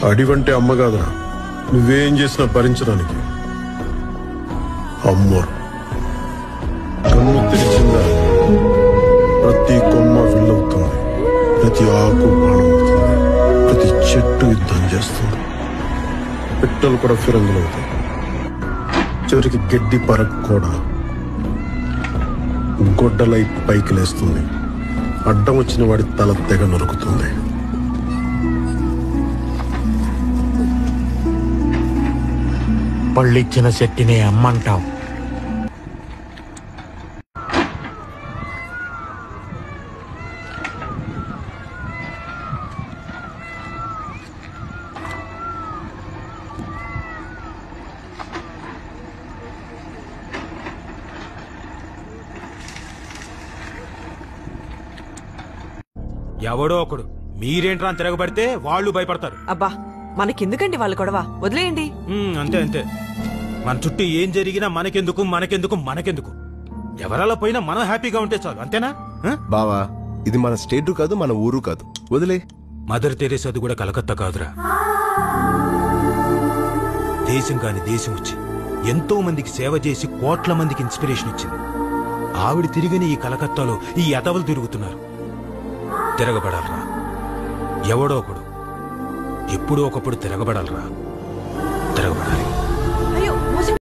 అడివంటే అమ్మ కాదురా, నువ్వేం చేసినా భరించడానికి. అమ్మోరు కన్ను తెరిచిందా ప్రతి కొమ్మ విల్లవుతుంది, ప్రతి ఆకు బాణమవుతుంది, ప్రతి చెట్టు యుద్ధం చేస్తుంది. పిట్టలు కూడా ఫిరంగులవుతాయి, చివరికి గడ్డి పరక్ కూడా గొడ్డలై పైకి లేస్తుంది. అడ్డం వచ్చిన వాడి తల తెగ నరుకుతుంది. పళ్ళిచ్చిన శెట్టినే అమ్మంటావు. ఎవడో ఒకడు మీరేంట్రా తిరగబడితే వాళ్ళు భయపడతారు. అబ్బా మనకెందుకండి వాళ్ళు గొడవ, వదిలేయండి. అంతే అంతే. మన చుట్టూ ఏం జరిగినా మనకెందుకు మనకెందుకు మనకెందుకు, ఎవరలా పోయినా మనం హ్యాపీగా ఉంటే చాలు, అంతేనా? బావా ఇది మన స్టేటు కాదు, మన ఊరు కాదు, వదిలే. మదర్ తెరేసాది కూడా కలకత్తా కాదురా. దేశం కాని దేశం వచ్చి ఎంతో మందికి సేవ చేసి కోట్ల మందికి ఇన్స్పిరేషన్ ఇచ్చింది. ఆవిడ తిరిగిన ఈ కలకత్తాలో ఈ ఎదవలు తిరుగుతున్నారు. తిరగబడాలరా, ఎవడో ఒకడు ఎప్పుడో ఒకప్పుడు తిరగబడాలరా, తిరగబడాలి.